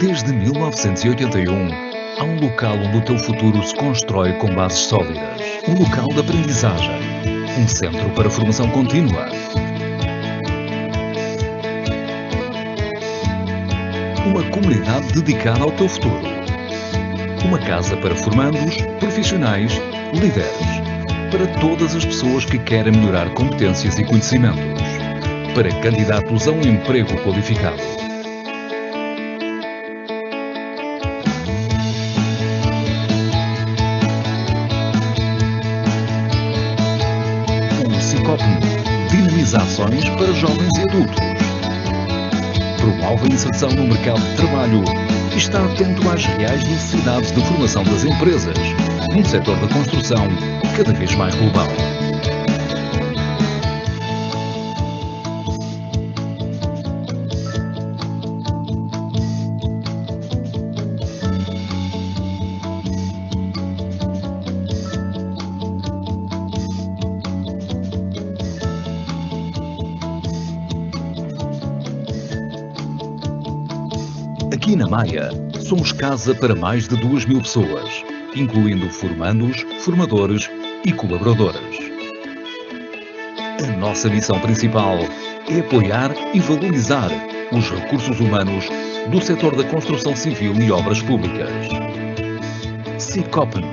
Desde 1981, há um local onde o teu futuro se constrói com bases sólidas. Um local de aprendizagem. Um centro para formação contínua. Uma comunidade dedicada ao teu futuro. Uma casa para formandos, profissionais, líderes. Para todas as pessoas que querem melhorar competências e conhecimentos. Para candidatos a um emprego qualificado. O Sicopn dinamiza ações para jovens e adultos. Promove a inserção no mercado de trabalho e está atento às reais necessidades de formação das empresas, num setor da construção cada vez mais global. Aqui na Maia, somos casa para mais de 2.000 pessoas, incluindo formandos, formadores e colaboradores. A nossa missão principal é apoiar e valorizar os recursos humanos do setor da construção civil e obras públicas. Sicopn,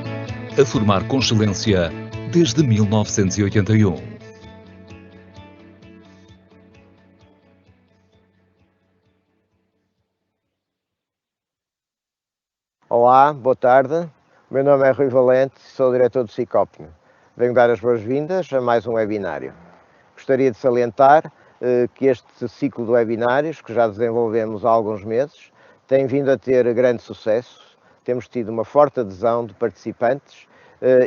a formar com excelência desde 1981. Olá, boa tarde. O meu nome é Rui Valente, sou diretor do Sicopn. Venho dar as boas-vindas a mais um webinário. Gostaria de salientar que este ciclo de webinários, que já desenvolvemos há alguns meses, tem vindo a ter grande sucesso. Temos tido uma forte adesão de participantes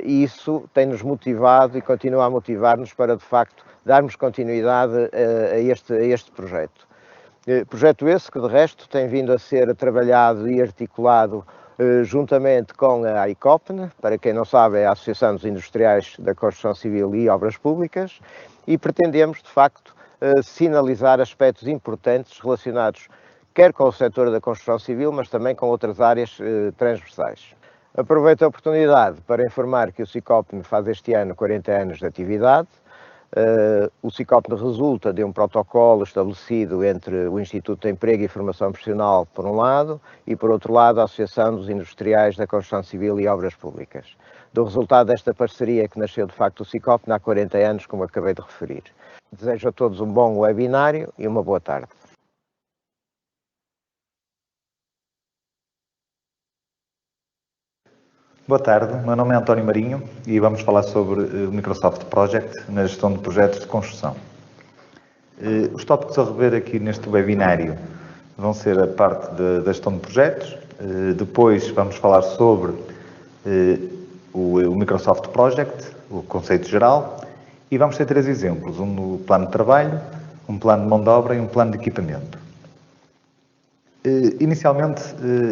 e isso tem-nos motivado e continua a motivar-nos para, de facto, darmos continuidade a este projeto. Projeto esse que, de resto, tem vindo a ser trabalhado e articulado juntamente com a AICOPN, para quem não sabe é a Associação dos Industriais da Construção Civil e Obras Públicas, e pretendemos, de facto, sinalizar aspectos importantes relacionados quer com o setor da construção civil, mas também com outras áreas transversais. Aproveito a oportunidade para informar que o Sicopn faz este ano 40 anos de atividade. O Sicopn resulta de um protocolo estabelecido entre o Instituto de Emprego e Formação Profissional, por um lado, e, por outro lado, a Associação dos Industriais da Construção Civil e Obras Públicas. Do resultado desta parceria que nasceu, de facto, o Sicopn há 40 anos, como acabei de referir. Desejo a todos um bom webinário e uma boa tarde. Boa tarde, meu nome é António Marinho e vamos falar sobre o Microsoft Project na gestão de projetos de construção. Os tópicos a rever aqui neste webinário vão ser a parte da gestão de projetos, depois vamos falar sobre o Microsoft Project, o conceito geral, e vamos ter 3 exemplos, um no plano de trabalho, um plano de mão de obra e um plano de equipamento. Inicialmente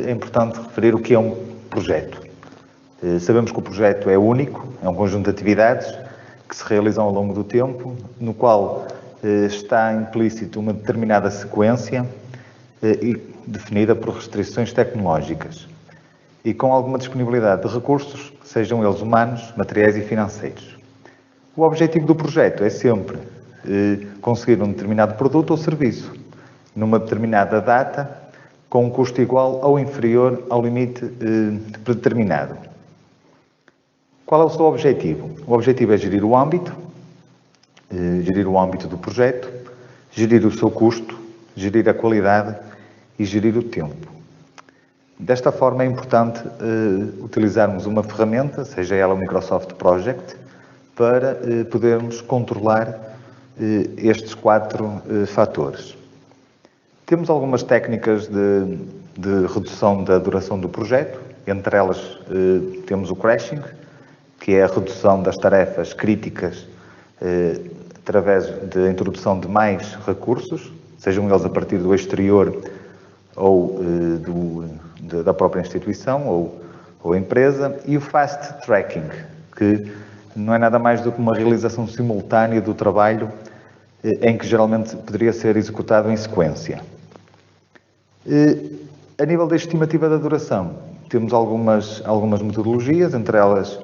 é importante referir o que é um projeto. Sabemos que o projeto é único, é um conjunto de atividades que se realizam ao longo do tempo, no qual está implícito uma determinada sequência e definida por restrições tecnológicas e com alguma disponibilidade de recursos, sejam eles humanos, materiais e financeiros. O objetivo do projeto é sempre conseguir um determinado produto ou serviço numa determinada data com um custo igual ou inferior ao limite predeterminado. Qual é o seu objetivo? O objetivo é gerir o âmbito do projeto, gerir o seu custo, gerir a qualidade e gerir o tempo. Desta forma é importante utilizarmos uma ferramenta, seja ela o Microsoft Project, para podermos controlar estes 4 fatores. Temos algumas técnicas de redução da duração do projeto, entre elas temos o crashing, que é a redução das tarefas críticas através da introdução de mais recursos, sejam eles a partir do exterior ou da própria instituição ou empresa, e o fast tracking, que não é nada mais do que uma realização simultânea do trabalho em que geralmente poderia ser executado em sequência. A nível da estimativa da duração, temos algumas metodologias, entre elas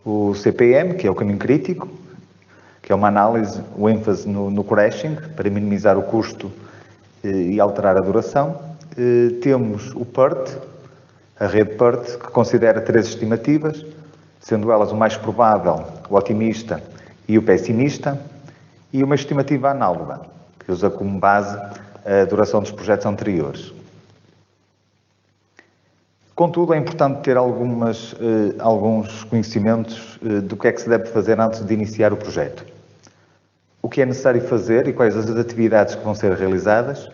o CPM, que é o caminho crítico, que é uma análise, o ênfase no crashing, para minimizar o custo e alterar a duração. Temos o PERT, a rede PERT, que considera 3 estimativas, sendo elas o mais provável, o otimista e o pessimista, e uma estimativa análoga, que usa como base a duração dos projetos anteriores. Contudo, é importante ter alguns conhecimentos do que é que se deve fazer antes de iniciar o projeto. O que é necessário fazer e quais as atividades que vão ser realizadas,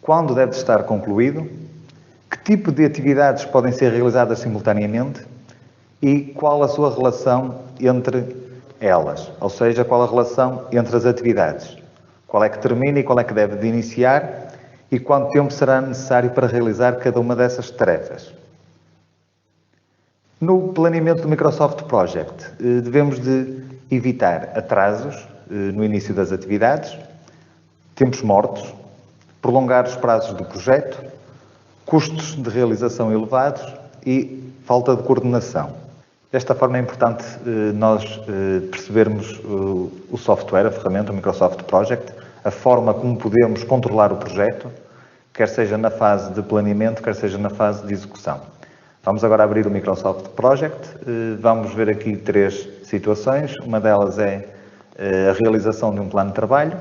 quando deve estar concluído, que tipo de atividades podem ser realizadas simultaneamente e qual a sua relação entre elas, ou seja, qual a relação entre as atividades, qual é que termina e qual é que deve de iniciar e quanto tempo será necessário para realizar cada uma dessas tarefas. No planeamento do Microsoft Project, devemos de evitar atrasos no início das atividades, tempos mortos, prolongar os prazos do projeto, custos de realização elevados e falta de coordenação. Desta forma é importante nós percebermos o software, a ferramenta, o Microsoft Project, a forma como podemos controlar o projeto, quer seja na fase de planeamento, quer seja na fase de execução. Vamos agora abrir o Microsoft Project. Vamos ver aqui 3 situações. Uma delas é a realização de um plano de trabalho,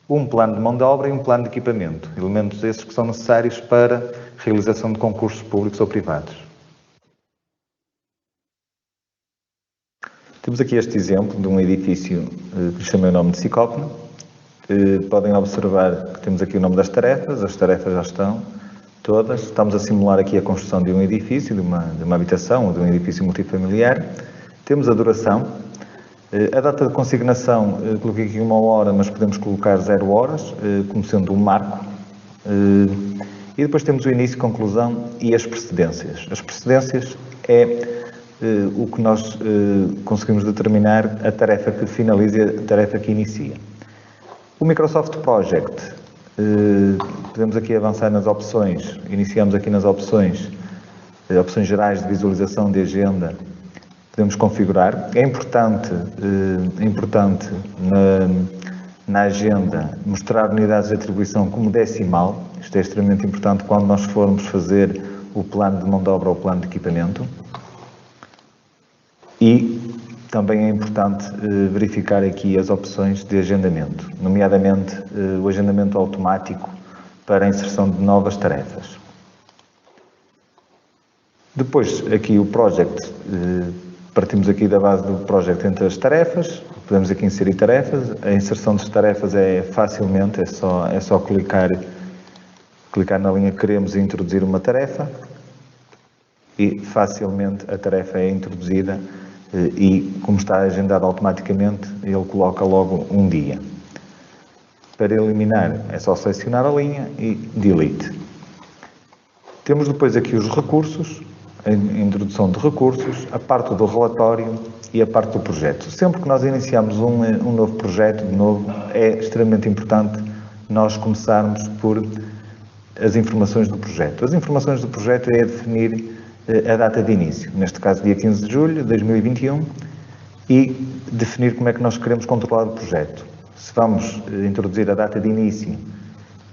um plano de mão de obra e um plano de equipamento. Elementos esses que são necessários para a realização de concursos públicos ou privados. Temos aqui este exemplo de um edifício que chamei o nome de Sicópano. Podem observar que temos aqui o nome das tarefas, as tarefas já estão todas. Estamos a simular aqui a construção de um edifício, de uma habitação ou de um edifício multifamiliar. Temos a duração. A data de consignação, coloquei aqui 1 hora, mas podemos colocar 0 horas, como sendo um marco. E depois temos o início, conclusão e as precedências. As precedências é o que nós conseguimos determinar a tarefa que finaliza e a tarefa que inicia. O Microsoft Project, podemos aqui avançar nas opções, iniciamos aqui nas opções gerais de visualização de agenda, podemos configurar. É importante na agenda mostrar unidades de atribuição como decimal, isto é extremamente importante quando nós formos fazer o plano de mão de obra ou o plano de equipamento. E também é importante verificar aqui as opções de agendamento, nomeadamente o agendamento automático para a inserção de novas tarefas. Depois, aqui o Project, partimos aqui da base do Project entre as tarefas, podemos aqui inserir tarefas, a inserção das tarefas é facilmente, é só clicar na linha que queremos e introduzir uma tarefa e facilmente a tarefa é introduzida. E, como está agendado automaticamente, ele coloca logo um dia. Para eliminar, é só selecionar a linha e delete. Temos depois aqui os recursos, a introdução de recursos, a parte do relatório e a parte do projeto. Sempre que nós iniciamos um novo projeto, de novo, é extremamente importante nós começarmos por as informações do projeto. As informações do projeto é definir a data de início, neste caso dia 15 de julho de 2021, e definir como é que nós queremos controlar o projeto. Se vamos introduzir a data de início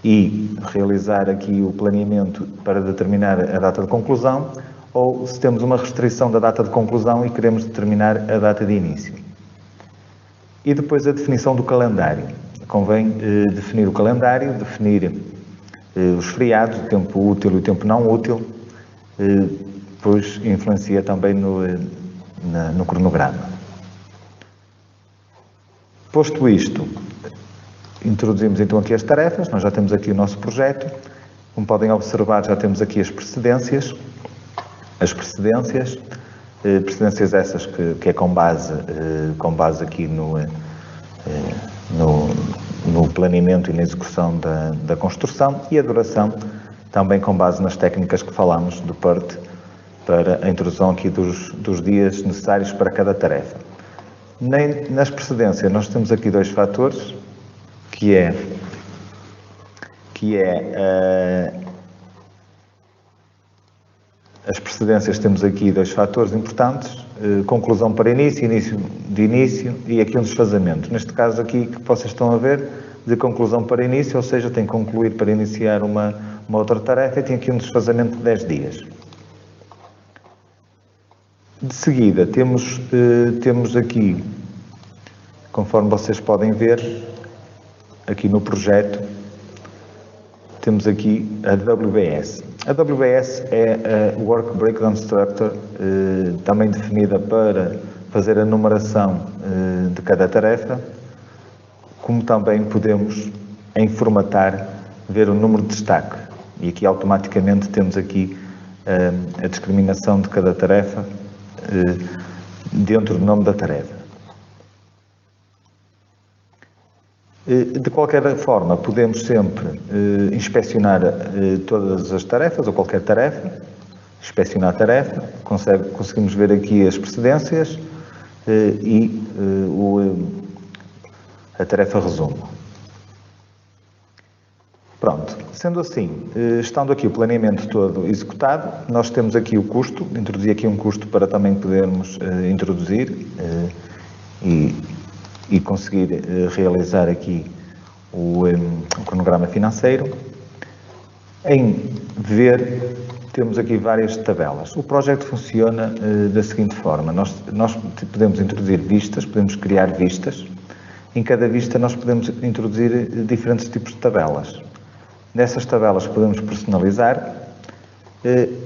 e realizar aqui o planeamento para determinar a data de conclusão, ou se temos uma restrição da data de conclusão e queremos determinar a data de início. E depois a definição do calendário. Convém definir o calendário, definir os feriados, o tempo útil e o tempo não útil, pois influencia também no cronograma. Posto isto, introduzimos então aqui as tarefas, nós já temos aqui o nosso projeto, como podem observar já temos aqui as precedências essas que é com base aqui no planeamento e na execução da construção, e a duração também com base nas técnicas que falámos do PERT, para a introdução aqui dos dias necessários para cada tarefa. Nas precedências nós temos aqui 2 fatores, que é As precedências temos aqui 2 fatores importantes, conclusão para início de início e aqui um desfazamento. Neste caso aqui que vocês estão a ver, de conclusão para início, ou seja, tem que concluir para iniciar uma outra tarefa e tem aqui um desfazamento de 10 dias. De seguida, temos aqui, conforme vocês podem ver, aqui no projeto, temos aqui a WBS. A WBS é a Work Breakdown Structure, também definida para fazer a numeração de cada tarefa, como também podemos, em formatar, ver o número de destaque. E aqui automaticamente temos aqui a discriminação de cada tarefa dentro do nome da tarefa. De qualquer forma, podemos sempre inspecionar todas as tarefas, ou qualquer tarefa, inspecionar a tarefa, conseguimos ver aqui as precedências e a tarefa resumo. Pronto, sendo assim, estando aqui o planeamento todo executado, nós temos aqui o custo, introduzi aqui um custo para também podermos introduzir e conseguir realizar aqui o cronograma financeiro. Em ver, temos aqui várias tabelas. O projeto funciona da seguinte forma: nós podemos introduzir vistas, podemos criar vistas. Em cada vista nós podemos introduzir diferentes tipos de tabelas. Nessas tabelas podemos personalizar,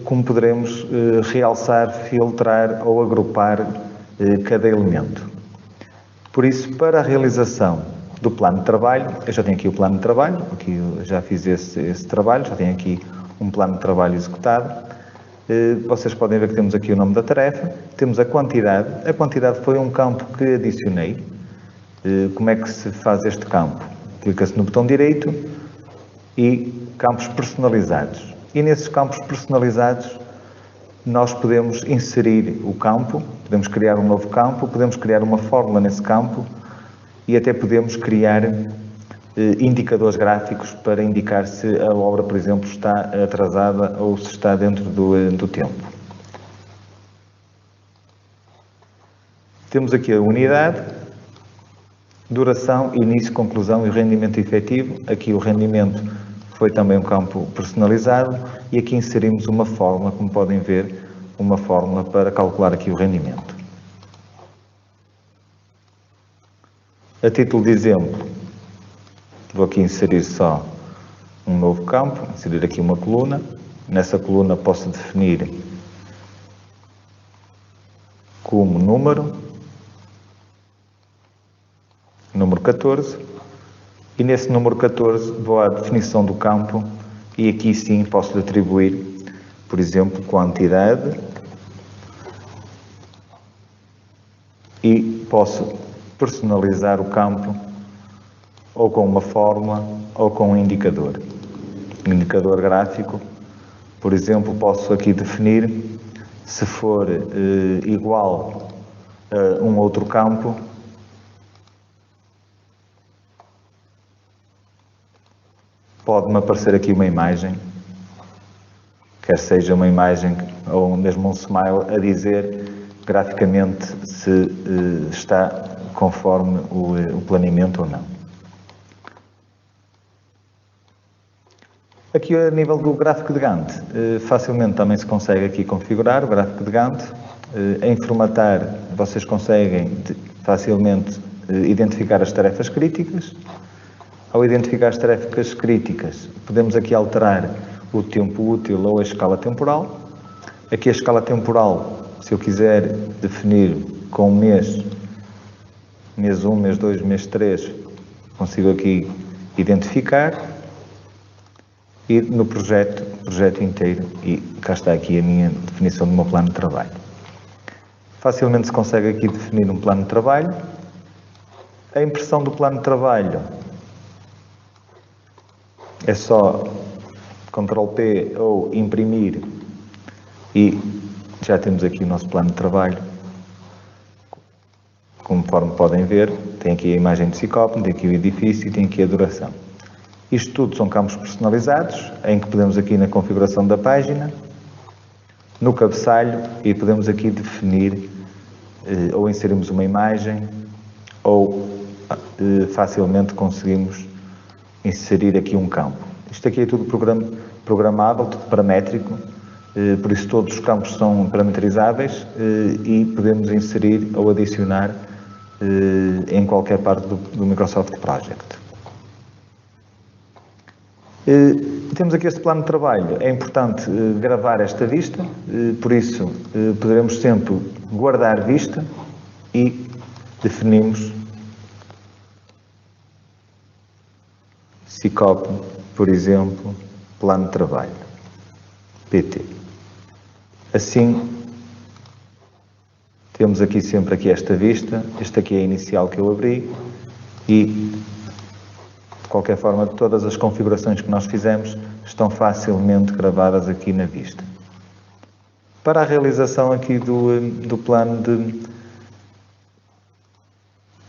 como poderemos realçar, filtrar ou agrupar cada elemento. Por isso, para a realização do plano de trabalho, eu já tenho aqui o plano de trabalho, aqui eu já fiz esse trabalho, já tenho aqui um plano de trabalho executado. Vocês podem ver que temos aqui o nome da tarefa, temos a quantidade. A quantidade foi um campo que adicionei. Como é que se faz este campo? Clica-se no botão direito e campos personalizados. E nesses campos personalizados nós podemos inserir o campo, podemos criar um novo campo, podemos criar uma fórmula nesse campo e até podemos criar indicadores gráficos para indicar se a obra, por exemplo, está atrasada ou se está dentro do tempo. Temos aqui a unidade, duração, início, conclusão e rendimento efetivo. Aqui o rendimento foi também um campo personalizado e aqui inserimos uma fórmula, como podem ver, uma fórmula para calcular aqui o rendimento. A título de exemplo, vou aqui inserir só um novo campo, inserir aqui uma coluna. Nessa coluna posso definir como número 14, e nesse número 14 vou à definição do campo e aqui sim posso atribuir, por exemplo, quantidade e posso personalizar o campo ou com uma fórmula ou com um indicador gráfico. Por exemplo, posso aqui definir, se for igual a um outro campo, pode-me aparecer aqui uma imagem, quer seja uma imagem ou mesmo um smile, a dizer graficamente se está conforme o planeamento ou não. Aqui a nível do gráfico de Gantt, facilmente também se consegue aqui configurar o gráfico de Gantt. Em formatar, vocês conseguem facilmente identificar as tarefas críticas. Ao identificar as tarefas críticas, podemos aqui alterar o tempo útil ou a escala temporal. Aqui a escala temporal, se eu quiser definir com mês 1, mês 2, mês 3, consigo aqui identificar. E no projeto inteiro, e cá está aqui a minha definição do meu plano de trabalho. Facilmente se consegue aqui definir um plano de trabalho. A impressão do plano de trabalho é só Ctrl+P ou imprimir e já temos aqui o nosso plano de trabalho. Conforme podem ver, tem aqui a imagem do Cicópano, tem aqui o edifício e tem aqui a duração. Isto tudo são campos personalizados, em que podemos aqui na configuração da página no cabeçalho e podemos aqui definir ou inserimos uma imagem ou facilmente conseguimos inserir aqui um campo. Isto aqui é tudo programável, tudo paramétrico, por isso todos os campos são parametrizáveis e podemos inserir ou adicionar em qualquer parte do Microsoft Project. Temos aqui este plano de trabalho. É importante gravar esta vista, por isso poderemos sempre guardar vista e definimos SICOP, por exemplo, plano de trabalho, PT. Assim, temos aqui sempre aqui esta vista, esta aqui é a inicial que eu abri e, de qualquer forma, todas as configurações que nós fizemos estão facilmente gravadas aqui na vista. Para a realização aqui do plano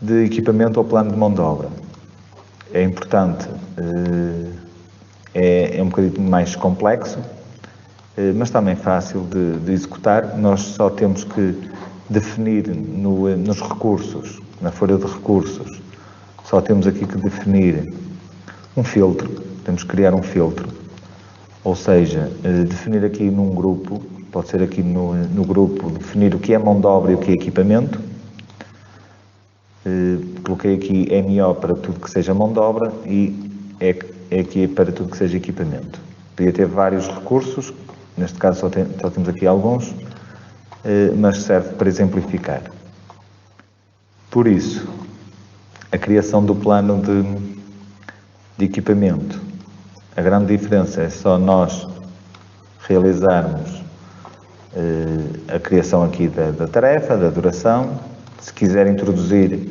de equipamento ou plano de mão de obra, é importante, é um bocadinho mais complexo, mas também fácil de executar. Nós só temos que definir nos recursos, na folha de recursos, só temos aqui que definir um filtro, temos que criar um filtro, ou seja, definir aqui num grupo, pode ser aqui no grupo, definir o que é mão de obra e o que é equipamento. Coloquei aqui MO para tudo que seja mão de obra e é aqui para tudo que seja equipamento. Podia ter vários recursos, neste caso só temos aqui alguns, mas serve para exemplificar. Por isso, a criação do plano de equipamento, a grande diferença é só nós realizarmos a criação aqui da tarefa, da duração. Se quiser introduzir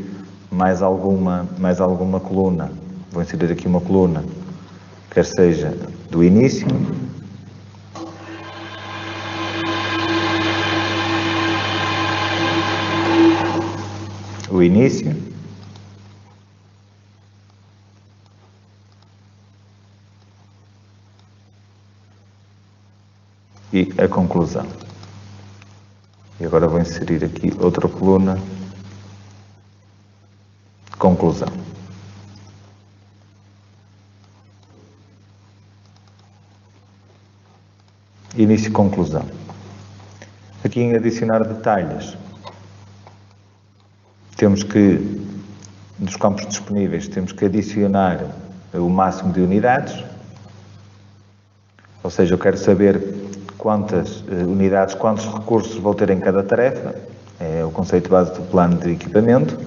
mais alguma coluna, vou inserir aqui uma coluna, quer seja do início, o início, e a conclusão. E agora vou inserir aqui outra coluna, conclusão. Início e conclusão. Aqui em adicionar detalhes, temos que, dos campos disponíveis, temos que adicionar o máximo de unidades, ou seja, eu quero saber quantas unidades, quantos recursos vou ter em cada tarefa, é o conceito base do plano de equipamento,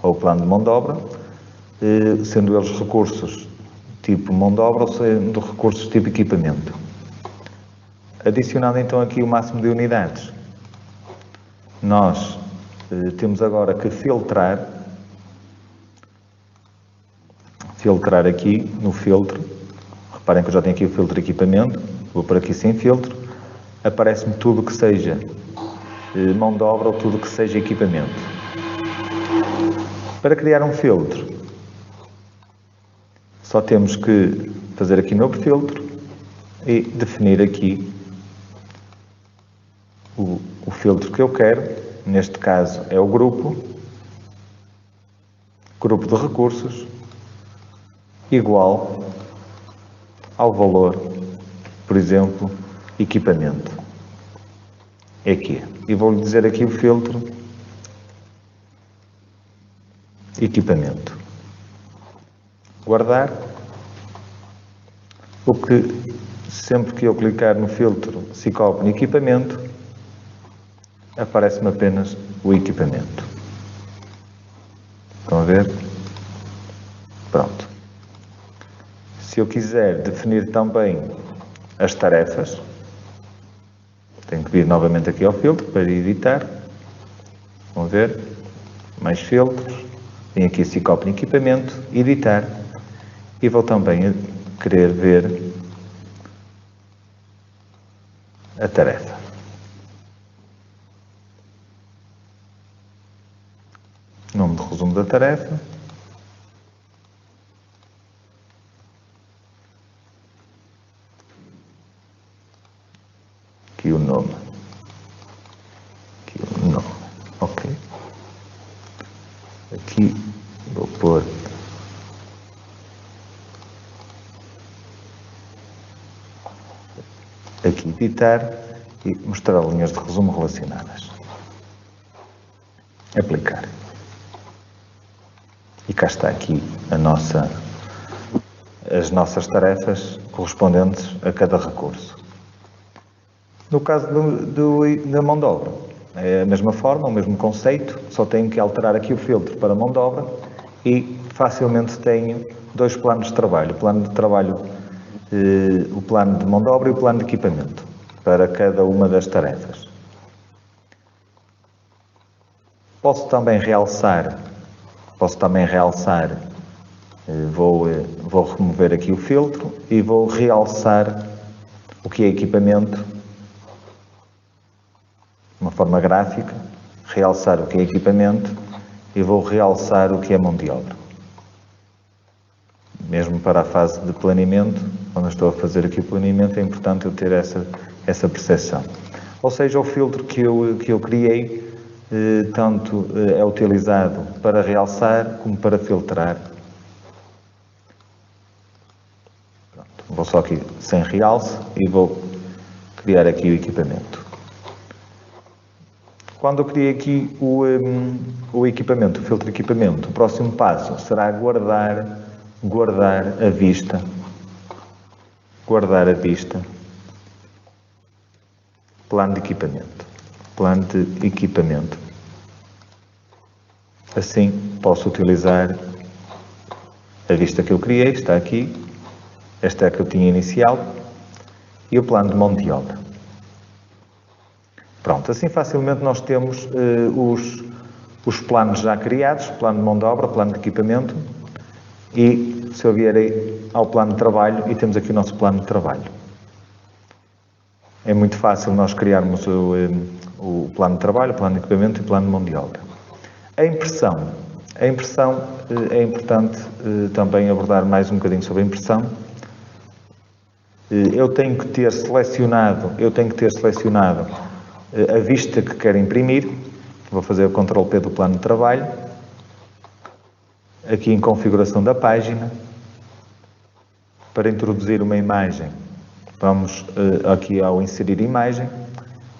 ou plano de mão de obra, sendo eles recursos tipo mão de obra ou sendo recursos tipo equipamento. Adicionando então aqui o máximo de unidades, nós temos agora que filtrar aqui no filtro. Reparem que eu já tenho aqui o filtro de equipamento, vou por aqui sem filtro, aparece-me tudo que seja mão de obra ou tudo que seja equipamento. Para criar um filtro, só temos que fazer aqui novo filtro e definir aqui o filtro que eu quero. Neste caso é o grupo de recursos, igual ao valor, por exemplo, equipamento. É aqui. E vou-lhe dizer aqui o filtro equipamento. Guardar. O que, sempre que eu clicar no filtro SICOP no equipamento, aparece-me apenas o equipamento. Estão a ver? Pronto. Se eu quiser definir também as tarefas, tenho que vir novamente aqui ao filtro para editar. Vão ver? Mais filtros. Venho aqui SICOP no equipamento, editar. E vou também querer ver a tarefa. Nome de resumo da tarefa. Aqui o nome aqui editar e mostrar linhas de resumo relacionadas. Aplicar. E cá está aqui as nossas tarefas correspondentes a cada recurso. No caso da mão de obra, é a mesma forma, o mesmo conceito, só tenho que alterar aqui o filtro para mão de obra e facilmente tenho dois planos de trabalho. O plano de mão de obra e o plano de equipamento para cada uma das tarefas. Posso também realçar, vou remover aqui o filtro e vou realçar o que é equipamento, de uma forma gráfica, realçar o que é equipamento e vou realçar o que é mão de obra. Mesmo para a fase de planeamento, quando eu estou a fazer aqui o planeamento, é importante eu ter essa percepção. Ou seja, o filtro que eu criei, tanto é utilizado para realçar como para filtrar. Pronto, vou só aqui sem realce e vou criar aqui o equipamento. Quando eu criei aqui o equipamento, o filtro de equipamento, o próximo passo será guardar a vista, plano de equipamento, assim posso utilizar a vista que eu criei, está aqui, esta é a que eu tinha inicial, e o plano de mão de obra. Pronto, assim facilmente nós temos os planos já criados, plano de mão de obra, plano de equipamento, e se eu vier ao plano de trabalho, e temos aqui o nosso plano de trabalho. É muito fácil nós criarmos o plano de trabalho, o plano de equipamento e o plano de mão de obra. A impressão é importante também abordar mais um bocadinho sobre a impressão. Eu tenho que ter selecionado a vista que quero imprimir. Vou fazer o Ctrl P do plano de trabalho. Aqui em configuração da página. Para introduzir uma imagem, vamos aqui ao inserir imagem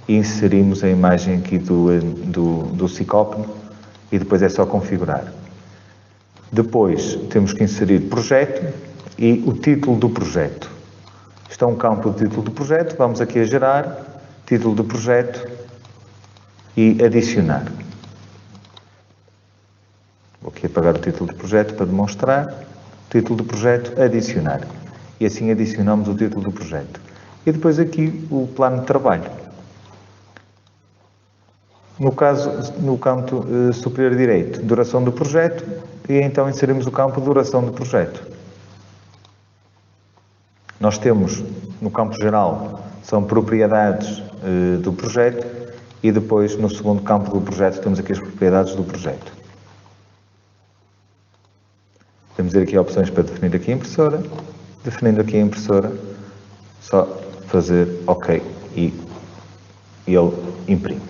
e inserimos a imagem aqui do Cicopno e depois é só configurar. Depois temos que inserir projeto e o título do projeto. Está um campo do título do projeto, vamos aqui a gerar, título do projeto e adicionar. Vou aqui apagar o título do projeto para demonstrar. Título do projeto, adicionar. E assim adicionamos o título do projeto. E depois aqui o plano de trabalho. No canto superior direito, duração do projeto, e então inserimos o campo duração do projeto. Nós temos, no campo geral, são propriedades do projeto, e depois, no segundo campo do projeto, temos aqui as propriedades do projeto. Temos aqui opções para definir aqui a impressora. Definindo aqui a impressora, só fazer OK e ele imprime.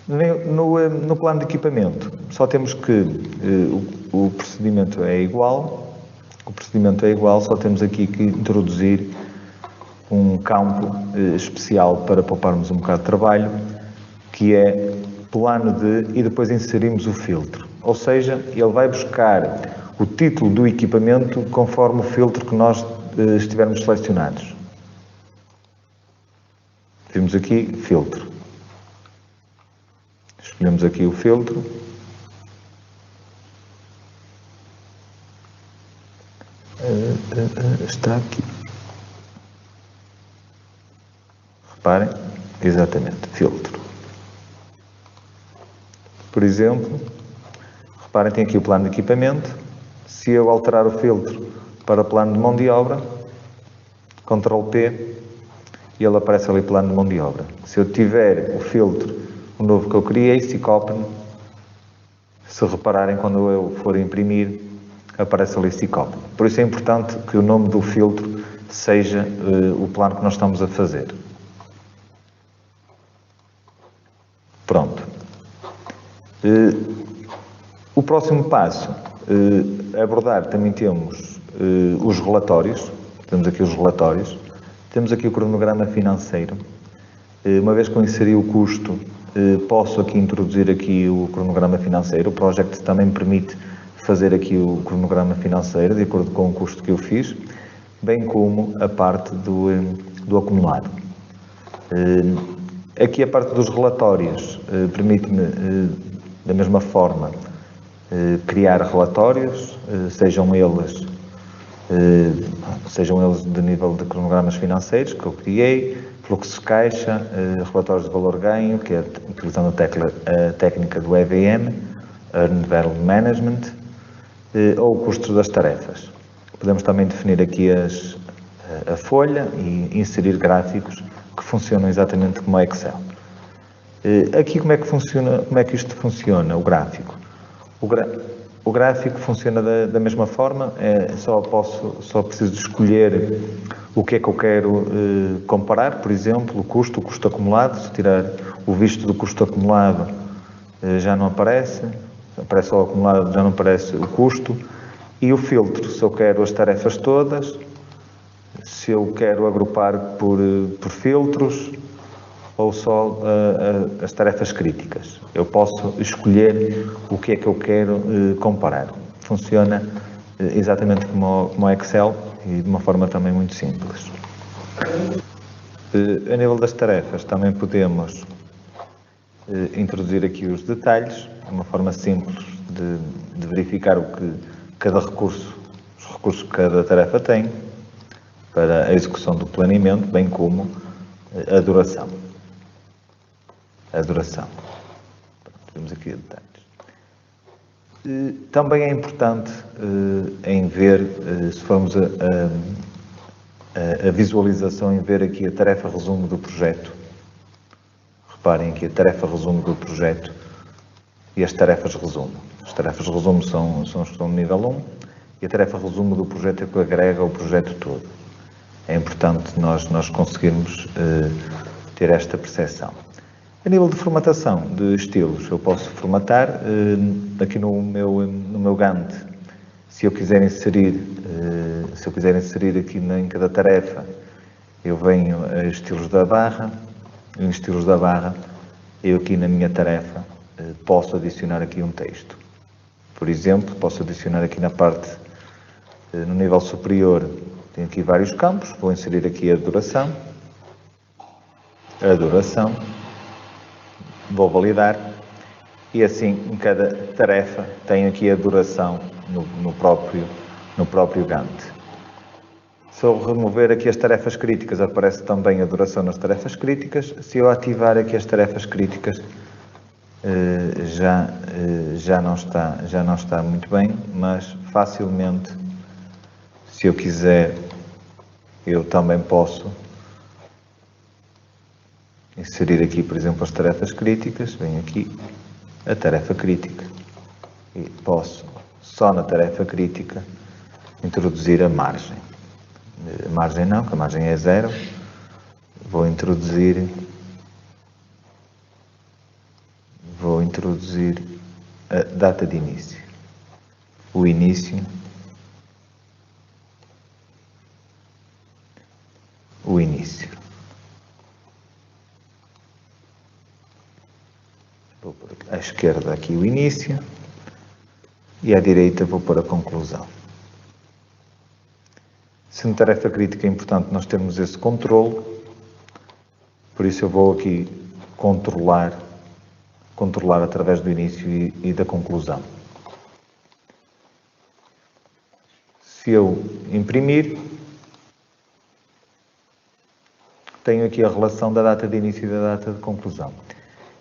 No plano de equipamento, só temos que o procedimento é igual. Só temos aqui que introduzir um campo especial para pouparmos um bocado de trabalho, que é plano de, e depois inserimos o filtro. Ou seja, ele vai buscar o título do equipamento conforme o filtro que nós estivermos selecionados. Temos aqui filtro. Escolhemos aqui o filtro. Está aqui. Reparem, exatamente, filtro. Por exemplo, reparem, tem aqui o plano de equipamento. Se eu alterar o filtro para plano de mão de obra, Ctrl P, e ele aparece ali plano de mão de obra. Se eu tiver o filtro, o novo que eu criei, Cicopno, se repararem, quando eu for imprimir, aparece ali Cicopno. Por isso é importante que o nome do filtro seja o plano que nós estamos a fazer. Pronto. O próximo passo a abordar, também temos os relatórios. Temos aqui os relatórios. Temos aqui o cronograma financeiro. Uma vez que eu inseri o custo, posso aqui introduzir aqui o cronograma financeiro. O Project também me permite fazer aqui o cronograma financeiro, de acordo com o custo que eu fiz, bem como a parte do acumulado. Aqui a parte dos relatórios permite-me, da mesma forma, criar relatórios, sejam eles de nível de cronogramas financeiros, que eu criei, fluxo de caixa, relatórios de valor ganho, que é utilizando a técnica do EVM, Earned Value Management, ou custos das tarefas. Podemos também definir aqui a folha e inserir gráficos que funcionam exatamente como o Excel. Aqui como é que isto funciona, o gráfico? O gráfico funciona da mesma forma, só preciso de escolher o que é que eu quero comparar, por exemplo, o custo acumulado. Se tirar o visto do custo acumulado, já não aparece só o acumulado, já não aparece o custo. E o filtro, se eu quero as tarefas todas, se eu quero agrupar por filtros ou só as tarefas críticas. Eu posso escolher o que é que eu quero comparar. Funciona exatamente como o Excel e de uma forma também muito simples. A nível das tarefas, também podemos introduzir aqui os detalhes, uma forma simples de verificar o que cada recurso, os recursos que cada tarefa tem para a execução do planeamento, bem como a duração. Temos aqui detalhes. Também é importante em ver, se formos a visualização, em ver aqui a tarefa resumo do projeto. Reparem aqui a tarefa resumo do projeto e as tarefas resumo. As tarefas resumo são as que estão no nível 1 e a tarefa resumo do projeto é que agrega o projeto todo. É importante nós conseguirmos ter esta percepção. A nível de formatação de estilos, eu posso formatar aqui no meu Gantt. Se eu quiser inserir aqui em cada tarefa, eu venho a estilos da barra. Em estilos da barra, eu aqui na minha tarefa posso adicionar aqui um texto. Por exemplo, posso adicionar aqui na parte, no nível superior, tenho aqui vários campos, vou inserir aqui a duração, vou validar, e assim em cada tarefa tenho aqui a duração no próprio Gantt. Se eu remover aqui as tarefas críticas, aparece também a duração nas tarefas críticas. Se eu ativar aqui as tarefas críticas, já não está muito bem, mas facilmente, se eu quiser, eu também posso inserir aqui, por exemplo, as tarefas críticas. Venho aqui a tarefa crítica e posso, só na tarefa crítica, introduzir a margem. A margem não, que a margem é 0. Vou introduzir a data de início. O início. Vou pôr à esquerda aqui o início e à direita vou pôr a conclusão. Sendo tarefa crítica é importante nós termos esse controle, por isso eu vou aqui controlar através do início e da conclusão. Se eu imprimir, tenho aqui a relação da data de início e da data de conclusão.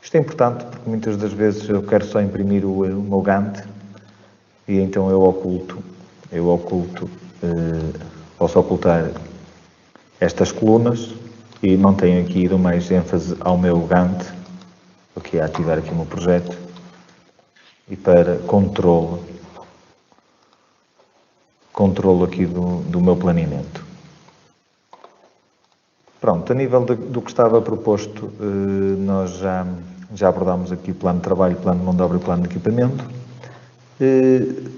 Isto é importante porque muitas das vezes eu quero só imprimir o meu Gantt e então eu oculto, posso ocultar estas colunas e não tenho aqui ido mais ênfase ao meu Gantt. Vou aqui ativar aqui o meu projeto e para controle aqui do meu planeamento. Pronto, a nível do que estava proposto, nós já abordámos aqui o plano de trabalho, plano de mão de obra e plano de equipamento.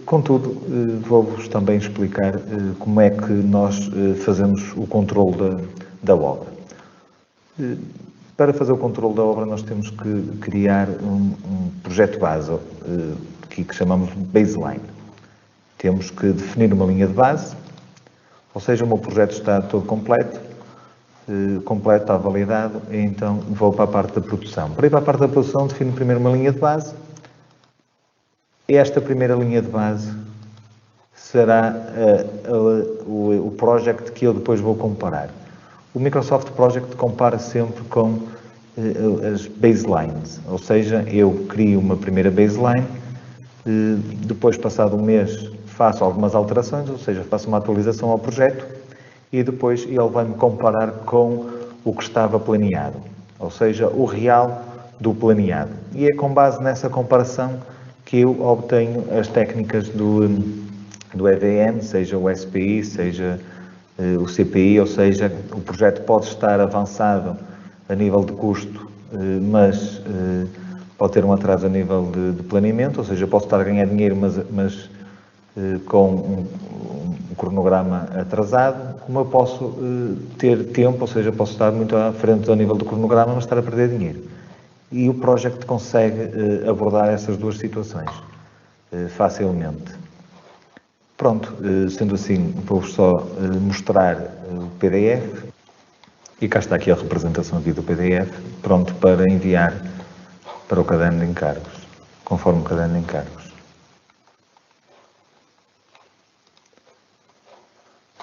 Contudo, vou-vos também explicar como é que nós fazemos o controle da obra. Para fazer o controle da obra, nós temos que criar um projeto base, que chamamos de baseline. Temos que definir uma linha de base, ou seja, o meu projeto está todo completo, está validado, e então vou para a parte da produção. Para ir para a parte da produção, defino primeiro uma linha de base. Esta primeira linha de base será o project que eu depois vou comparar. O Microsoft Project compara sempre com as baselines, ou seja, eu crio uma primeira baseline, depois, passado um mês, faço algumas alterações, ou seja, faço uma atualização ao projeto e depois ele vai-me comparar com o que estava planeado, ou seja, o real do planeado. E é com base nessa comparação que eu obtenho as técnicas do EVM, seja o SPI, seja o CPI, ou seja, o projeto pode estar avançado a nível de custo, mas pode ter um atraso a nível de planeamento, ou seja, posso estar a ganhar dinheiro, mas com um cronograma atrasado, como eu posso ter tempo, ou seja, posso estar muito à frente ao nível do cronograma, mas estar a perder dinheiro. E o Project consegue abordar essas duas situações facilmente. Pronto, sendo assim, vou-vos só mostrar o PDF, e cá está aqui a representação aqui do PDF, pronto para enviar para o caderno de encargos, conforme o caderno de encargos.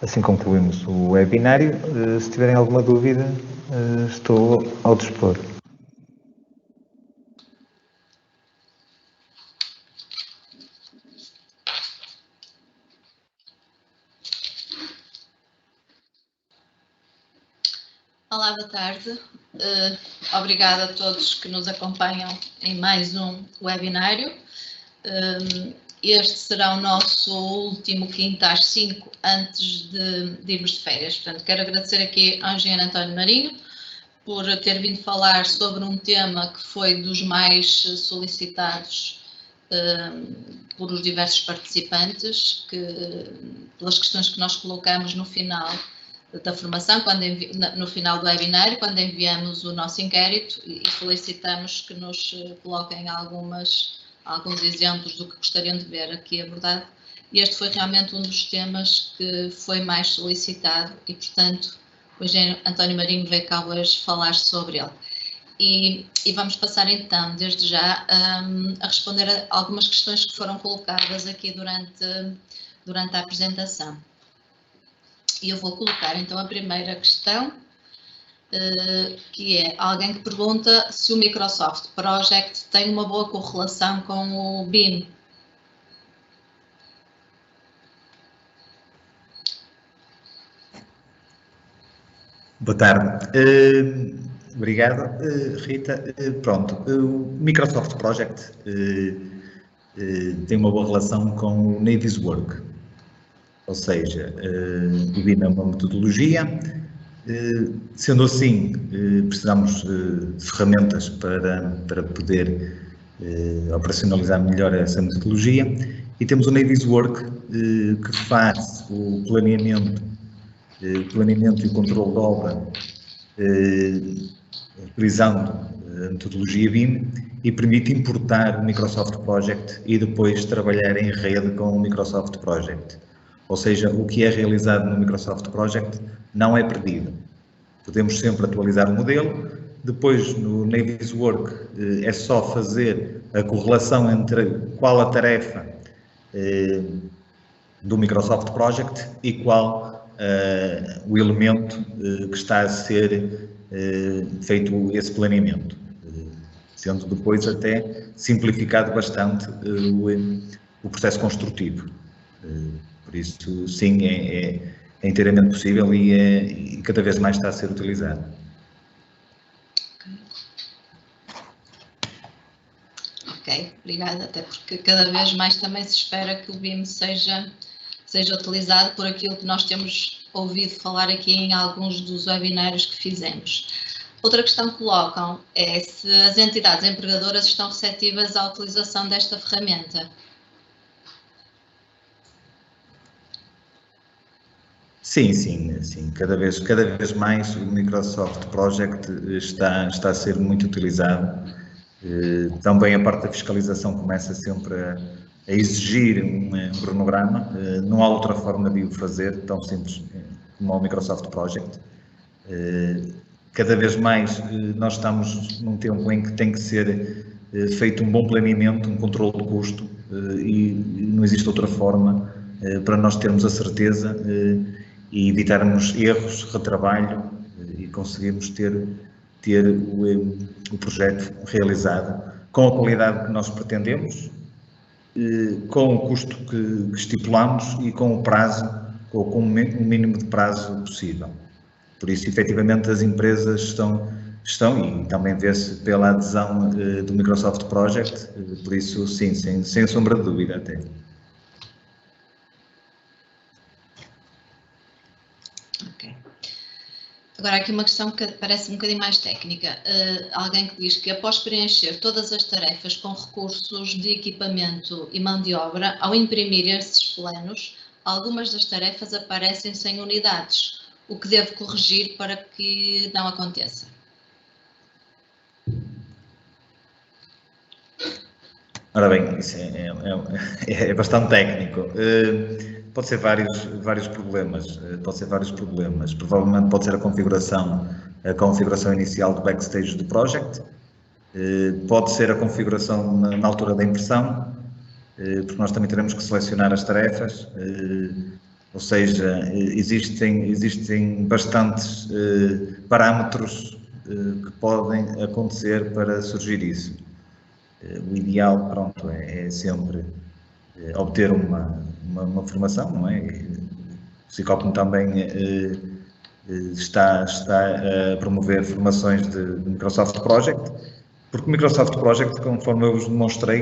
Assim concluímos o webinário. Se tiverem alguma dúvida, estou ao dispor. Olá, boa tarde. Obrigada a todos que nos acompanham em mais um webinário. Este será o nosso último quinto às 5 antes de irmos de férias. Portanto, quero agradecer aqui ao engenheiro António Marinho por ter vindo falar sobre um tema que foi dos mais solicitados por os diversos participantes, pelas questões que nós colocamos no final da formação, no final do webinário, quando enviamos o nosso inquérito, e solicitamos que nos coloquem alguns exemplos do que gostariam de ver aqui abordado. Este foi realmente um dos temas que foi mais solicitado e, portanto, o engenheiro António Marinho veio cá hoje falar sobre ele. E vamos passar então, desde já, a responder a algumas questões que foram colocadas aqui durante a apresentação. E eu vou colocar então a primeira questão, que é alguém que pergunta se o Microsoft Project tem uma boa correlação com o BIM. Boa tarde. Obrigado, Rita. Pronto, o Microsoft Project tem uma boa relação com o Naviswork, ou seja, o BIM é uma metodologia. Sendo assim, precisamos de ferramentas para poder operacionalizar melhor essa metodologia, e temos o Naviswork que faz o planeamento e o controle de obra utilizando a metodologia BIM, e permite importar o Microsoft Project e depois trabalhar em rede com o Microsoft Project. Ou seja, o que é realizado no Microsoft Project não é perdido. Podemos sempre atualizar o modelo. Depois, no Naviswork, é só fazer a correlação entre qual a tarefa do Microsoft Project e qual o elemento que está a ser feito esse planeamento, sendo depois até simplificado bastante o processo construtivo. Por isso, sim, é inteiramente possível e cada vez mais está a ser utilizado. Ok, obrigada, até porque cada vez mais também se espera que o BIM seja utilizado por aquilo que nós temos ouvido falar aqui em alguns dos webinários que fizemos. Outra questão que colocam é se as entidades empregadoras estão receptivas à utilização desta ferramenta. Sim. Cada vez mais o Microsoft Project está a ser muito utilizado. Também a parte da fiscalização começa sempre a exigir um cronograma. Não há outra forma de o fazer, tão simples como o Microsoft Project. Cada vez mais nós estamos num tempo em que tem que ser feito um bom planeamento, um controle de custo, e não existe outra forma para nós termos a certeza e evitarmos erros, retrabalho e conseguirmos ter o projeto realizado com a qualidade que nós pretendemos, com o custo que estipulamos e com o prazo, com o mínimo de prazo possível. Por isso, efetivamente, as empresas estão e também vê-se pela adesão do Microsoft Project, por isso, sim, sem sombra de dúvida até. Ok. Agora, aqui uma questão que parece um bocadinho mais técnica. Alguém que diz que após preencher todas as tarefas com recursos de equipamento e mão de obra, ao imprimir esses planos, algumas das tarefas aparecem sem unidades. O que devo corrigir para que não aconteça? Ora bem, isso é bastante técnico. Pode ser vários problemas. Provavelmente pode ser a configuração inicial do backstage do project. Pode ser a configuração na altura da impressão, porque nós também teremos que selecionar as tarefas. Ou seja, existem bastantes parâmetros que podem acontecer para surgir isso. O ideal, pronto, é sempre obter uma formação, não é? O Cicopno também está a promover formações de Microsoft Project, porque o Microsoft Project, conforme eu vos demonstrei,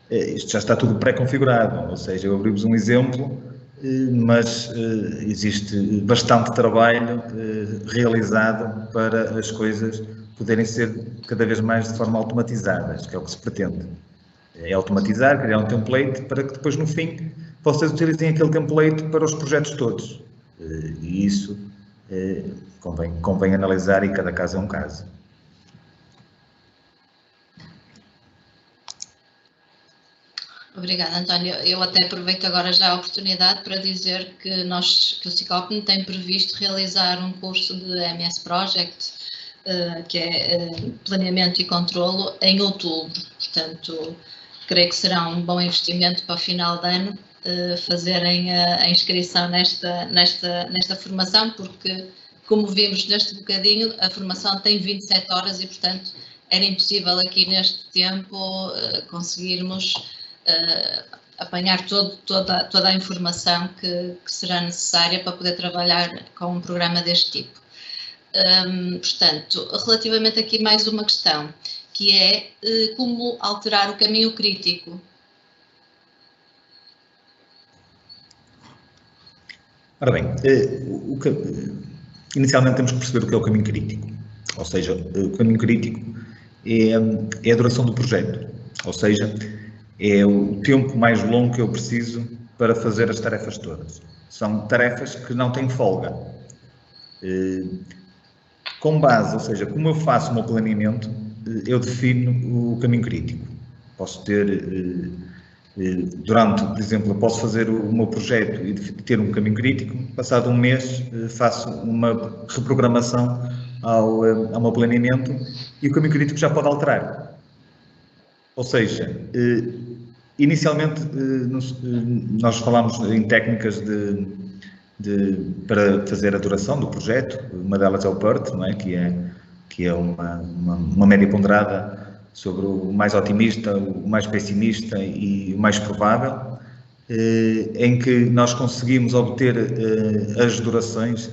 isto já está tudo pré-configurado, ou seja, eu abri-vos um exemplo, mas existe bastante trabalho realizado para as coisas poderem ser cada vez mais de forma automatizadas, que é o que se pretende. É automatizar, criar um template para que depois, no fim, vocês utilizem aquele template para os projetos todos. E isso convém analisar, e cada caso é um caso. Obrigada, António. Eu até aproveito agora já a oportunidade para dizer que o Cicopno tem previsto realizar um curso de MS Project, que é planeamento e controlo, em outubro. Portanto, creio que será um bom investimento para o final de ano fazerem a inscrição nesta formação, porque, como vimos neste bocadinho, a formação tem 27 horas e, portanto, era impossível aqui neste tempo conseguirmos apanhar toda a informação que será necessária para poder trabalhar com um programa deste tipo. Portanto, relativamente aqui mais uma questão, que é como alterar o caminho crítico. Ora bem, inicialmente temos que perceber o que é o caminho crítico, ou seja, o caminho crítico é a duração do projeto, ou seja, é o tempo mais longo que eu preciso para fazer as tarefas todas. São tarefas que não têm folga. Com base, ou seja, como eu faço o meu planeamento, eu defino o caminho crítico. Posso ter, por exemplo, eu posso fazer o meu projeto e ter um caminho crítico, passado um mês faço uma reprogramação ao meu planeamento e o caminho crítico já pode alterar. Ou seja, inicialmente nós falámos em técnicas para fazer a duração do projeto. Uma delas é o PERT, não é? Que é uma média ponderada sobre o mais otimista, o mais pessimista e o mais provável, em que nós conseguimos obter as durações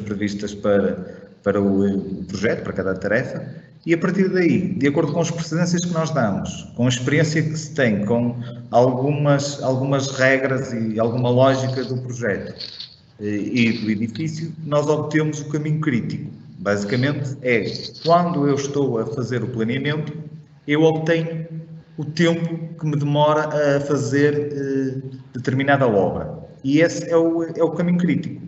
previstas para o projeto, para cada tarefa, e a partir daí, de acordo com as precedências que nós damos, com a experiência que se tem, com algumas regras e alguma lógica do projeto e do edifício, nós obtemos o caminho crítico. Basicamente é, quando eu estou a fazer o planeamento, eu obtenho o tempo que me demora a fazer determinada obra. E esse é o caminho crítico.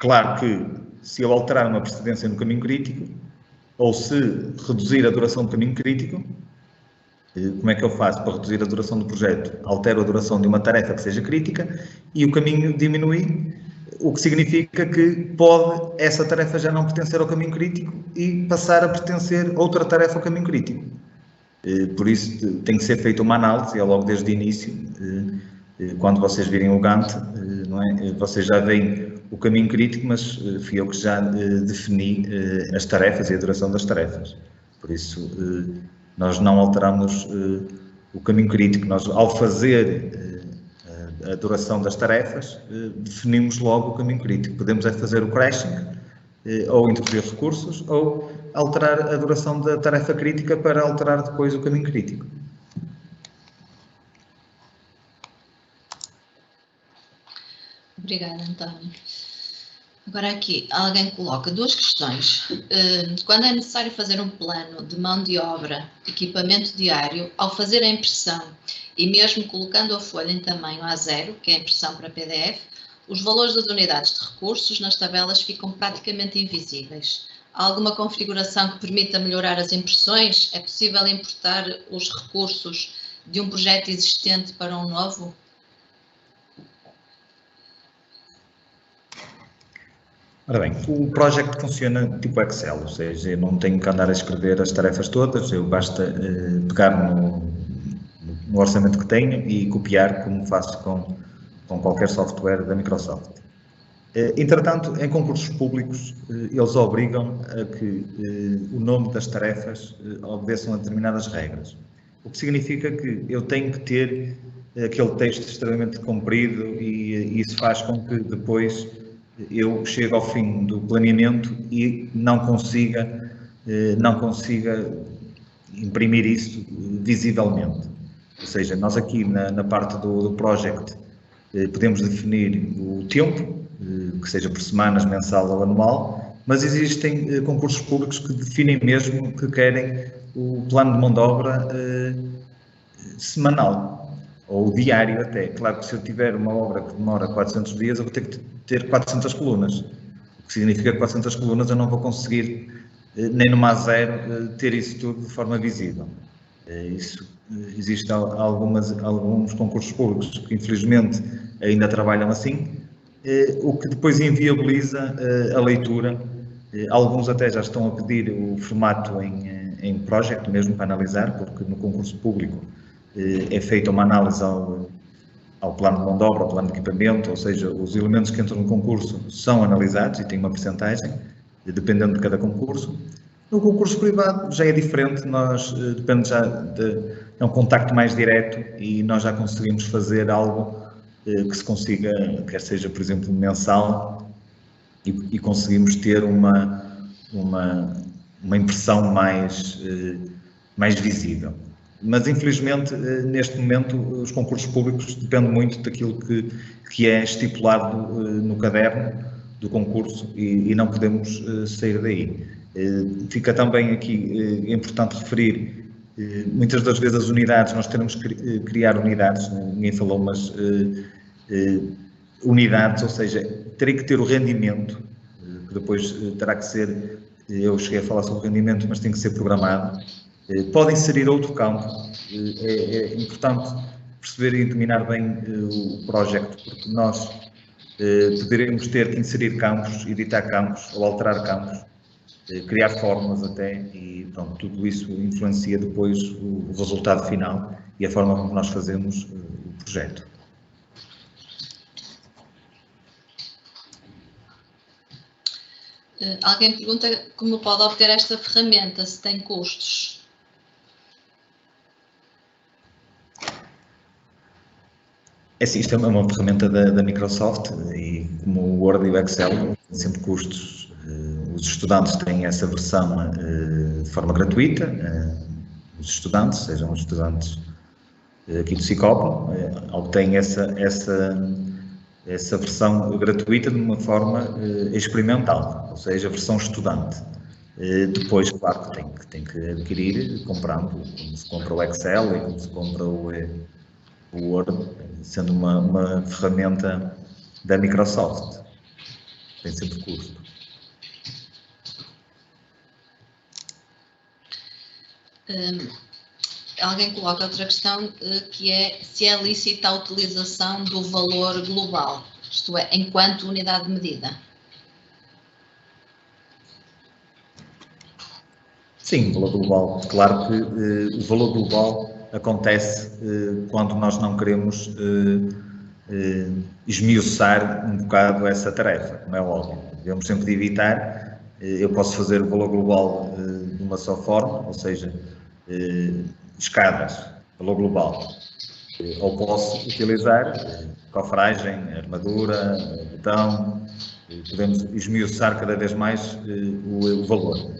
Claro que se eu alterar uma precedência no caminho crítico, ou se reduzir a duração do caminho crítico, como é que eu faço para reduzir a duração do projeto? Altero a duração de uma tarefa que seja crítica e o caminho diminui, o que significa que pode essa tarefa já não pertencer ao caminho crítico e passar a pertencer a outra tarefa ao caminho crítico. Por isso tem que ser feita uma análise, é logo desde o início, quando vocês virem o Gantt, não é? Vocês já veem o caminho crítico, mas fui eu que já defini as tarefas e a duração das tarefas. Por isso, nós não alteramos o caminho crítico. Nós, ao fazer a duração das tarefas, definimos logo o caminho crítico. Podemos é fazer o crashing, ou introduzir recursos, ou alterar a duração da tarefa crítica para alterar depois o caminho crítico. Obrigada, António. Agora aqui, alguém coloca duas questões. Quando é necessário fazer um plano de mão de obra, equipamento diário, ao fazer a impressão e mesmo colocando a folha em tamanho A0, que é a impressão para PDF, os valores das unidades de recursos nas tabelas ficam praticamente invisíveis. Há alguma configuração que permita melhorar as impressões? É possível importar os recursos de um projeto existente para um novo? Ora bem, o project funciona tipo Excel, ou seja, eu não tenho que andar a escrever as tarefas todas, eu basta pegar no orçamento que tenho e copiar, como faço com qualquer software da Microsoft. Entretanto, em concursos públicos, eles obrigam a que o nome das tarefas obedeçam a determinadas regras. O que significa que eu tenho que ter aquele texto extremamente comprido e isso faz com que depois eu chegue ao fim do planeamento e não consiga imprimir isso visivelmente. Ou seja, nós aqui na parte do project podemos definir o tempo, que seja por semanas, mensal ou anual, mas existem concursos públicos que definem mesmo que querem o plano de mão de obra semanal ou diário até. Claro que se eu tiver uma obra que demora 400 dias, eu vou ter que ter 400 colunas, o que significa que 400 colunas eu não vou conseguir, nem no A0, ter isso tudo de forma visível. Existem alguns concursos públicos que, infelizmente, ainda trabalham assim, o que depois inviabiliza a leitura. Alguns até já estão a pedir o formato em project mesmo para analisar, porque no concurso público é feita uma análise ao plano de mão de obra, ao plano de equipamento, ou seja, os elementos que entram no concurso são analisados e têm uma percentagem, dependendo de cada concurso. No concurso privado já é diferente, depende já é um contacto mais direto e nós já conseguimos fazer algo que se consiga, quer seja, por exemplo, mensal, e conseguimos ter uma impressão mais visível. Mas, infelizmente, neste momento, os concursos públicos dependem muito daquilo que é estipulado no caderno do concurso e não podemos sair daí. Fica também aqui importante referir, muitas das vezes as unidades, nós teremos que criar unidades, ninguém falou, mas unidades, ou seja, terei que ter o rendimento, que depois terá que ser, eu cheguei a falar sobre o rendimento, mas tem que ser programado. Pode inserir outro campo, é importante perceber e dominar bem o projeto, porque nós poderemos ter que inserir campos, editar campos ou alterar campos, criar fórmulas até, e pronto, tudo isso influencia depois o resultado final e a forma como nós fazemos o projeto. Alguém pergunta como pode obter esta ferramenta, se tem custos. Isto é uma ferramenta da Microsoft e como o Word e o Excel têm sempre custos. Os estudantes têm essa versão de forma gratuita, os estudantes, sejam os estudantes aqui do Cicopa, obtêm essa versão gratuita de uma forma experimental, ou seja, a versão estudante. Depois, claro, que tem que adquirir comprando, como se compra o Excel e como se compra o Word, sendo uma ferramenta da Microsoft. tem sempre custo. Alguém coloca outra questão, que é se é lícita a utilização do valor global, isto é, enquanto unidade de medida. Sim, o valor global. Claro que o valor global acontece quando nós não queremos esmiuçar um bocado essa tarefa, como é óbvio. Devemos sempre evitar. Eu posso fazer o valor global de uma só forma, ou seja, escadas, valor global. Ou posso utilizar cofragem, armadura, botão. Podemos esmiuçar cada vez mais o valor.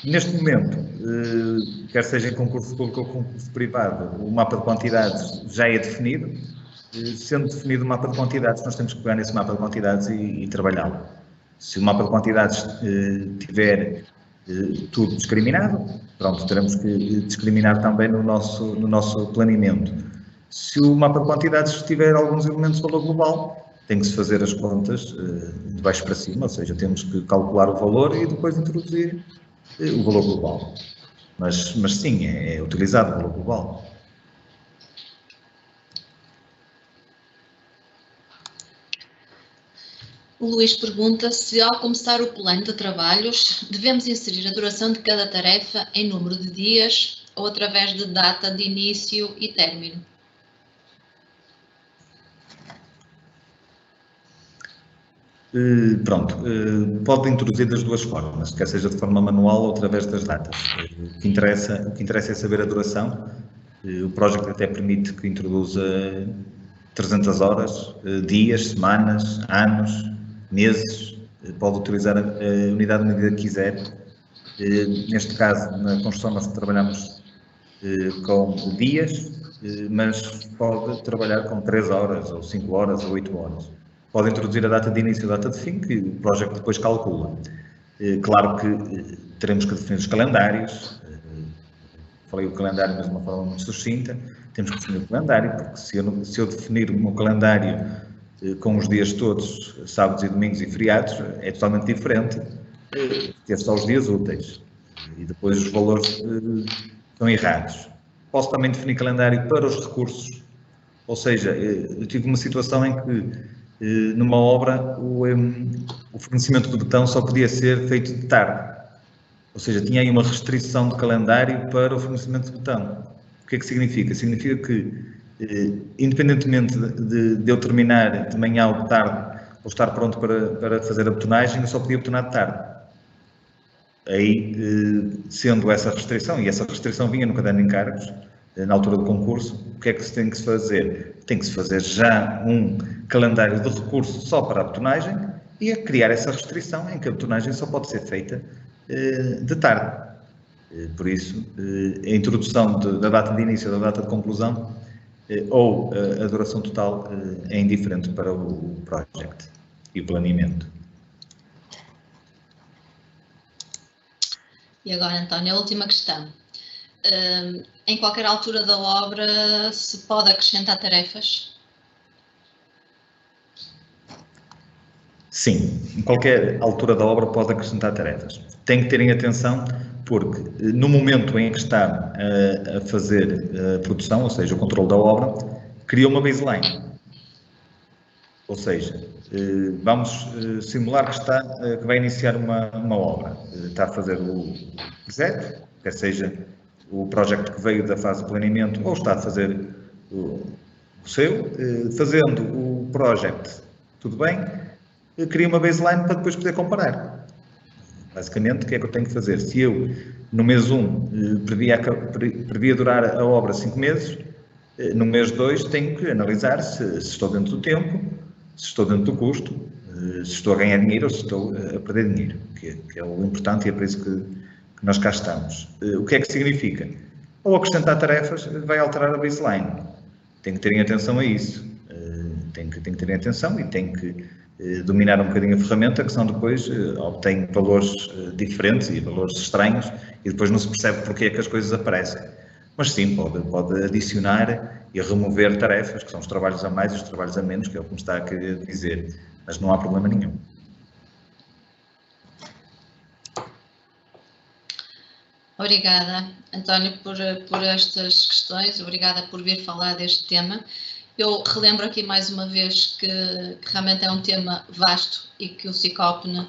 Neste momento, quer seja em concurso público ou concurso privado, o mapa de quantidades já é definido. Sendo definido o mapa de quantidades, nós temos que pegar nesse mapa de quantidades e trabalhá-lo. Se o mapa de quantidades tiver tudo discriminado, pronto, teremos que discriminar também no nosso planeamento. Se o mapa de quantidades tiver alguns elementos de valor global, tem que se fazer as contas de baixo para cima, ou seja, temos que calcular o valor e depois introduzir o valor global. Mas sim, é utilizado o valor global. O Luís pergunta se, ao começar o plano de trabalhos, devemos inserir a duração de cada tarefa em número de dias ou através de data de início e término. Pronto, pode introduzir das duas formas, quer seja de forma manual ou através das datas. O que interessa é saber a duração. O Project até permite que introduza 300 horas, dias, semanas, anos, meses. Pode utilizar a unidade de medida que quiser. Neste caso, na construção, nós trabalhamos com dias, mas pode trabalhar com 3 horas, ou 5 horas, ou 8 horas. Pode introduzir a data de início e a data de fim, que o Project depois calcula. Claro que teremos que definir os calendários. Falei o calendário, mas de uma forma muito sucinta. Temos que definir o calendário, porque se eu definir o meu calendário com os dias todos, sábados e domingos e feriados, é totalmente diferente. Ter só os dias úteis. E depois os valores são errados. Posso também definir calendário para os recursos. Ou seja, eu tive uma situação em que numa obra, o fornecimento do botão só podia ser feito de tarde. Ou seja, tinha aí uma restrição de calendário para o fornecimento de botão. O que é que significa? Significa que, independentemente de eu terminar de manhã ou de tarde, ou estar pronto para fazer a botonagem, eu só podia botonar de tarde. Aí, sendo essa restrição, e essa restrição vinha no caderno de encargos, na altura do concurso, o que é que se tem que se fazer? Tem que se fazer já um calendário de recurso só para a botonagem e a criar essa restrição em que a botonagem só pode ser feita de tarde. Por isso, a introdução da data de início ou da data de conclusão ou a duração total é indiferente para o project e o planeamento. E agora, António, a última questão. Em qualquer altura da obra se pode acrescentar tarefas? Sim, em qualquer altura da obra pode acrescentar tarefas. Tem que terem atenção porque no momento em que está a fazer a produção, ou seja, o controle da obra, cria uma baseline. Ou seja, vamos simular que vai iniciar uma obra. Está a fazer o projeto, quer seja o projeto que veio da fase de planeamento ou está a fazer o seu, fazendo o projeto, tudo bem, cria uma baseline para depois poder comparar. Basicamente, o que é que eu tenho que fazer? Se eu, no mês 1, previa durar a obra 5 meses, no mês 2 tenho que analisar se estou dentro do tempo, se estou dentro do custo, se estou a ganhar dinheiro ou se estou a perder dinheiro, que é o importante e é por isso que nós cá estamos. O que é que significa? Ao acrescentar tarefas, vai alterar a baseline. Tem que terem atenção a isso. Tem que terem atenção e tem que dominar um bocadinho a ferramenta, que senão depois obtém valores diferentes e valores estranhos e depois não se percebe porque é que as coisas aparecem. Mas sim, pode adicionar e remover tarefas, que são os trabalhos a mais e os trabalhos a menos, que é o que me está a querer dizer. Mas não há problema nenhum. Obrigada, António, por estas questões, obrigada por vir falar deste tema. Eu relembro aqui mais uma vez que realmente é um tema vasto e que o CICOPN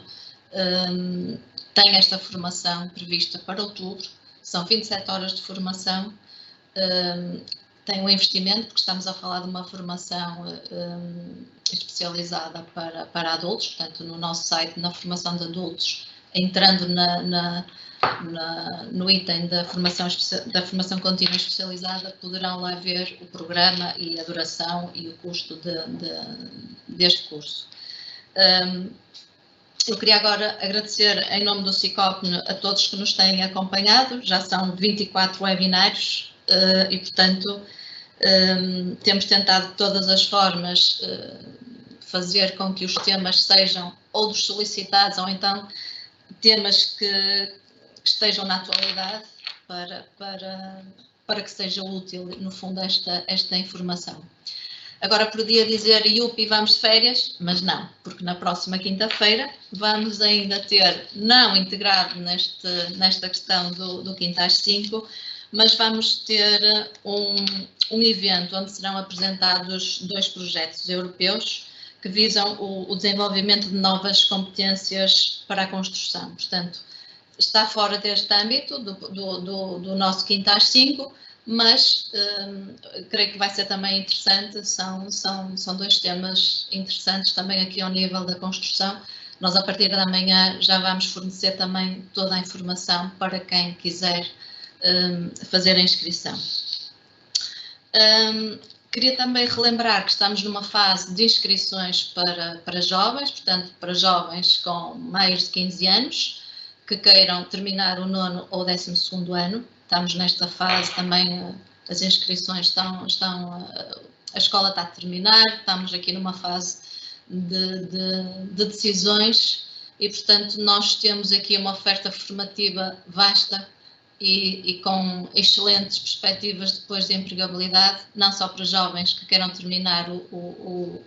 tem esta formação prevista para outubro, são 27 horas de formação, tem um investimento, porque estamos a falar de uma formação especializada para adultos, portanto, no nosso site, na formação de adultos, entrando no item da formação contínua especializada, poderão lá ver o programa e a duração e o custo deste curso. Eu queria agora agradecer em nome do CICOPN a todos que nos têm acompanhado, já são 24 webinários e, portanto, temos tentado de todas as formas fazer com que os temas sejam ou dos solicitados ou então temas que estejam na atualidade para que seja útil, no fundo, esta informação. Agora podia dizer, Yupi, vamos de férias, mas não, porque na próxima quinta-feira vamos ainda ter, não integrado nesta questão do quinta às 5, mas vamos ter um evento onde serão apresentados 2 projetos europeus que visam o desenvolvimento de novas competências para a construção. Portanto, está fora deste âmbito do nosso quinta às 5, mas creio que vai ser também interessante, são 2 temas interessantes também aqui ao nível da construção. Nós, a partir da manhã, já vamos fornecer também toda a informação para quem quiser fazer a inscrição. Queria também relembrar que estamos numa fase de inscrições para jovens, portanto, para jovens com mais de 15 anos, que queiram terminar o 9º ou 12º ano. Estamos nesta fase também, as inscrições a escola está a terminar, estamos aqui numa fase de decisões e, portanto, nós temos aqui uma oferta formativa vasta e com excelentes perspectivas depois de empregabilidade, não só para jovens que queiram terminar o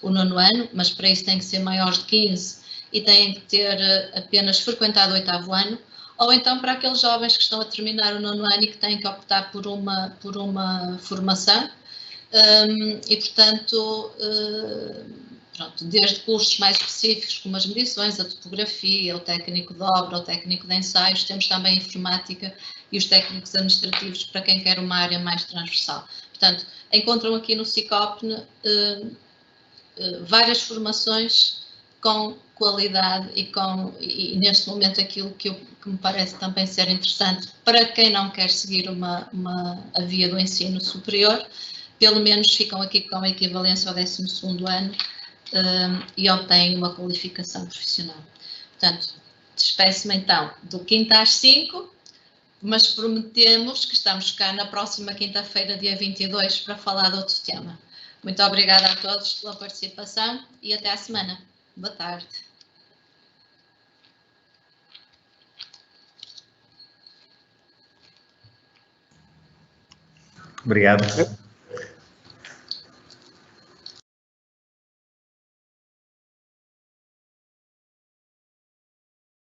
9º ano, mas para isso têm que ser maiores de 15 e têm que ter apenas frequentado o 8º ano, ou então para aqueles jovens que estão a terminar o 9º ano e que têm que optar por uma formação e, portanto, pronto, desde cursos mais específicos como as medições, a topografia, o técnico de obra, o técnico de ensaios, temos também a informática e os técnicos administrativos para quem quer uma área mais transversal. Portanto, encontram aqui no CICOPN várias formações com qualidade e neste momento aquilo que me parece também ser interessante para quem não quer seguir a via do ensino superior, pelo menos ficam aqui com a equivalência ao 12º ano e obtêm uma qualificação profissional. Portanto, despeço-me então do quinta às 5, mas prometemos que estamos cá na próxima quinta-feira, dia 22, para falar de outro tema. Muito obrigada a todos pela participação e até à semana. Boa tarde. Obrigado.